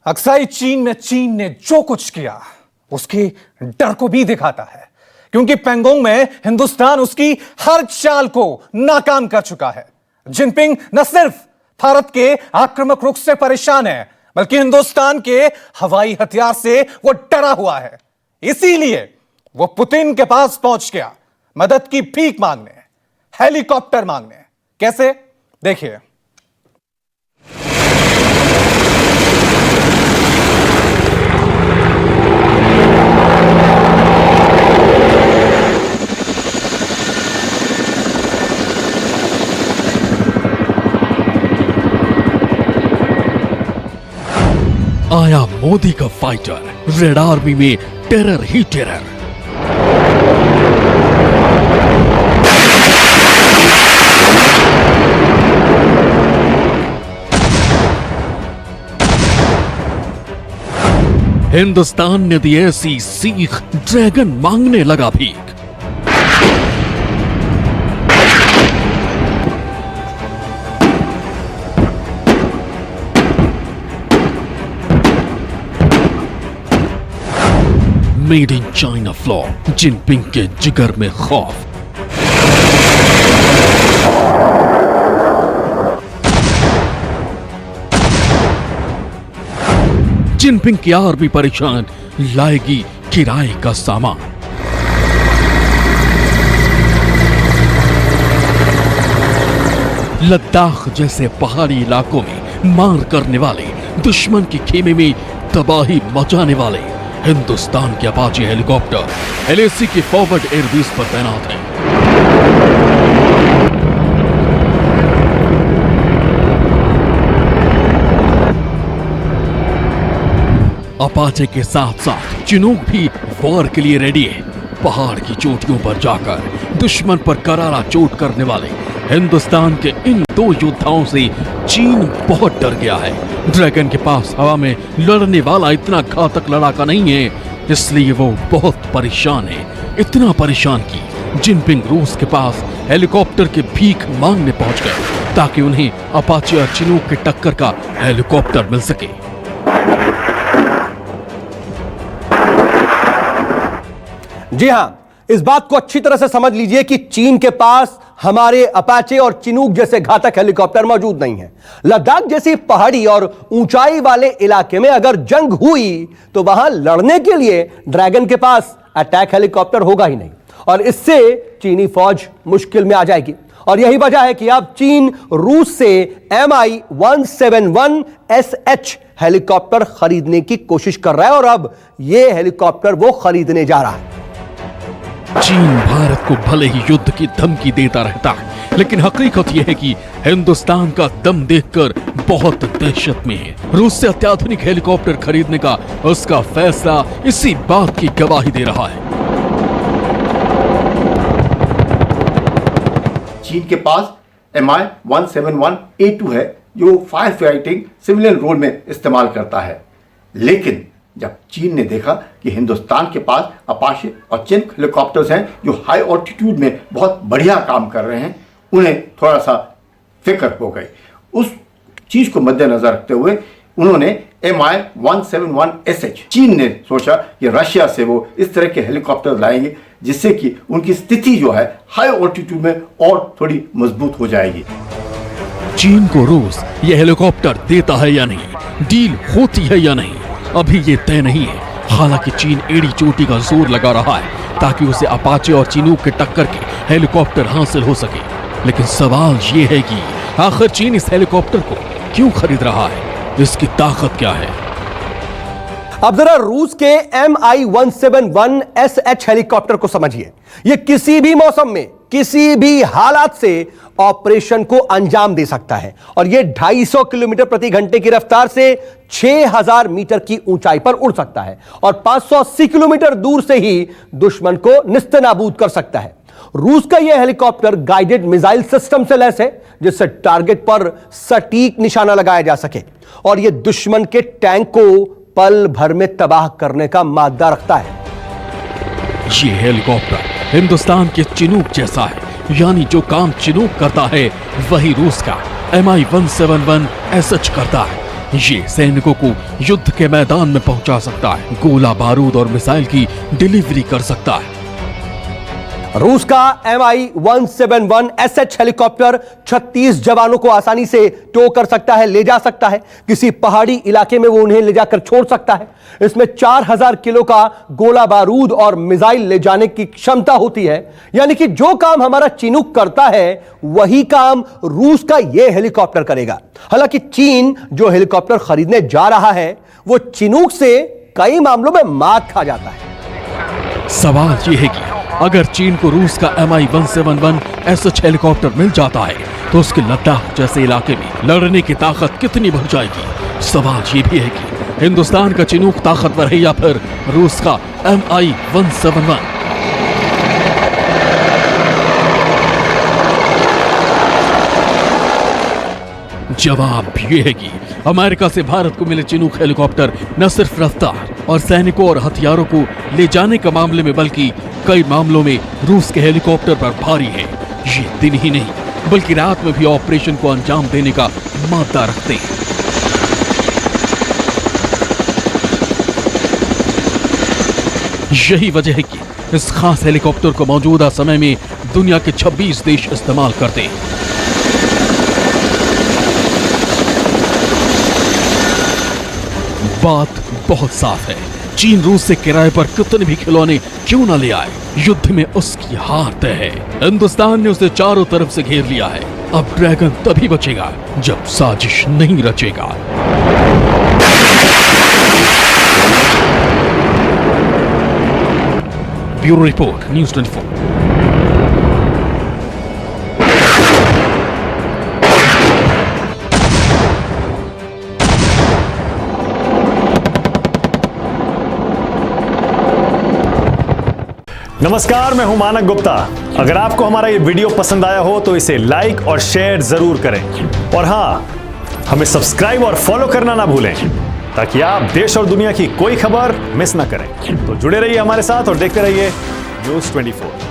Aksai चीन में चीन ने जो कुछ किया उसके डर को भी दिखाता है, क्योंकि पेंगोंग में हिंदुस्तान उसकी हर चाल को नाकाम कर चुका है। जिनपिंग न सिर्फ भारत के आक्रामक रुख से परेशान है, बल्कि हिंदुस्तान के हवाई हथियार से वो डरा हुआ है। इसीलिए वो पुतिन के पास पहुंच गया मदद की भीख मांगने, हेलीकॉप्टर मांगने। कैसे, देखिए। आया मोदी का फाइटर, रेड आर्मी में टेरर ही टेरर। हिंदुस्तान ने दी ऐसी सीख, ड्रैगन मांगने लगा भीख। Made in China flaw, Jinping के जिगर में खौफ। जिनपिंग की आर्मी परेशान, लाएगी किराए का सामान। लद्दाख जैसे पहाड़ी इलाकों में मार करने वाले, दुश्मन के खेमे में तबाही मचाने वाले हिंदुस्तान के अपाचे हेलीकॉप्टर LAC के फॉरवर्ड एयरबेस पर तैनात हैं। अपाचे के साथ साथ चिनूक भी वॉर के लिए रेडी है। पहाड़ की चोटियों पर जाकर दुश्मन पर करारा चोट करने वाले हिंदुस्तान के इन दो योद्धाओं से चीन बहुत डर गया है। ड्रैगन के पास हवा में लड़ने वाला इतना घातक लड़ाका नहीं है, इसलिए वो बहुत परेशान है। इतना परेशान कि जिनपिंग रूस के पास हेलीकॉप्टर के भीख मांगने पहुंच गए, ताकि उन्हें अपाचे और चिनूक के टक्कर का हेलीकॉप्टर मिल सके। जी हां, इस बात को अच्छी तरह से समझ लीजिए कि चीन के पास हमारे अपाचे और चिनूक जैसे घातक हेलीकॉप्टर मौजूद नहीं है। लद्दाख जैसी पहाड़ी और ऊंचाई वाले इलाके में अगर जंग हुई तो वहां लड़ने के लिए ड्रैगन के पास अटैक हेलीकॉप्टर होगा ही नहीं, और इससे चीनी फौज मुश्किल में आ जाएगी। और यही वजह है कि अब चीन रूस से Mi-171SH हेलीकॉप्टर खरीदने की कोशिश कर रहा है, और अब यह हेलीकॉप्टर वो खरीदने जा रहा है। चीन भारत को भले ही युद्ध की धमकी देता रहता है, लेकिन हकीकत यह है कि हिंदुस्तान का दम देखकर बहुत दहशत में है। रूस से अत्याधुनिक हेलीकॉप्टर खरीदने का उसका फैसला इसी बात की गवाही दे रहा है। चीन के पास Mi-171A2 है, जो फायर फाइटिंग सिविलियन रोल में इस्तेमाल करता है। लेकिन जब चीन ने देखा कि हिंदुस्तान के पास अपाचे और चिनूक हेलीकॉप्टर्स हैं जो हाई ऑल्टीट्यूड में बहुत बढ़िया काम कर रहे हैं, उन्हें थोड़ा सा फिक्र हो गई। उस चीज़ को मद्देनजर रखते हुए उन्होंने Mi-171SH, चीन ने सोचा कि रशिया से वो इस तरह के हेलीकॉप्टर लाएंगे जिससे कि उनकी स्थिति जो है हाई ऑल्टीट्यूड में और थोड़ी मजबूत हो जाएगी। चीन को रूस यह हेलीकॉप्टर देता है या नहीं, डील होती है या नहीं, अभी ये तय नहीं है। हालांकि चीन एड़ी चोटी का जोर लगा रहा है ताकि उसे अपाचे और चिनूक के टक्कर के हेलीकॉप्टर हासिल हो सके। लेकिन सवाल ये है कि आखिर चीन इस हेलीकॉप्टर को क्यों खरीद रहा है, इसकी ताकत क्या है? अब जरा रूस के Mi-171SH हेलीकॉप्टर को समझिए। यह किसी भी मौसम में, किसी भी हालात से ऑपरेशन को अंजाम दे सकता है, और यह 250 किलोमीटर प्रति घंटे की रफ्तार से 6000 मीटर की ऊंचाई पर उड़ सकता है, और 580 किलोमीटर दूर से ही दुश्मन को निस्तनाबूद कर सकता है। रूस का यह हेलीकॉप्टर गाइडेड मिसाइल सिस्टम से लैस है, जिससे टारगेट पर सटीक निशाना लगाया जा सके, और यह दुश्मन के टैंक को पल भर में तबाह करने का मादा रखता है। ये हेलीकॉप्टर हिंदुस्तान के चिनूक जैसा है, यानी जो काम चिनूक करता है वही रूस का Mi-171SH करता है। ये सैनिकों को युद्ध के मैदान में पहुंचा सकता है, गोला बारूद और मिसाइल की डिलीवरी कर सकता है। रूस का Mi-171SH हेलीकॉप्टर 36 जवानों को आसानी से टो कर सकता है, ले जा सकता है। किसी पहाड़ी इलाके में वो उन्हें ले जाकर छोड़ सकता है। इसमें 4000 किलो का गोला बारूद और मिसाइल ले जाने की क्षमता होती है। यानी कि जो काम हमारा चिनूक करता है वही काम रूस का यह हेलीकॉप्टर करेगा। हालांकि चीन जो हेलीकॉप्टर खरीदने जा रहा है वो चिनूक से कई मामलों में मात खा जाता है। सवाल यह है कि अगर चीन को रूस का Mi-171SH हेलीकॉप्टर मिल जाता है तो उसके लद्दाख जैसे इलाके में लड़ने की ताकत कितनी बढ़ जाएगी। सवाल ये भी है कि हिंदुस्तान का चिनूक ताकतवर है या फिर रूस का Mi-171। जवाब यह है कि अमेरिका से भारत को मिले चिनूक हेलीकॉप्टर न सिर्फ रफ्तार और सैनिकों और हथियारों को ले जाने के मामले में बल्कि कई मामलों में रूस के हेलीकॉप्टर पर भारी है। ये दिन ही नहीं बल्कि रात में भी ऑपरेशन को अंजाम देने का मादा रखते हैं। यही वजह है कि इस खास हेलीकॉप्टर को मौजूदा समय में दुनिया के 26 देश इस्तेमाल करते हैं। बात बहुत साफ है, चीन रूस से किराए पर कितने भी खिलौने क्यों न ले आए, युद्ध में उसकी हार तय है। हिंदुस्तान ने उसे चारों तरफ से घेर लिया है। अब ड्रैगन तभी बचेगा जब साजिश नहीं रचेगा। Bureau report, news 24। नमस्कार, मैं हूं मानक गुप्ता। अगर आपको हमारा ये वीडियो पसंद आया हो तो इसे लाइक और शेयर जरूर करें और हाँ, हमें सब्सक्राइब और फॉलो करना ना भूलें ताकि आप देश और दुनिया की कोई खबर मिस ना करें। तो जुड़े रहिए हमारे साथ और देखते रहिए न्यूज़ 24।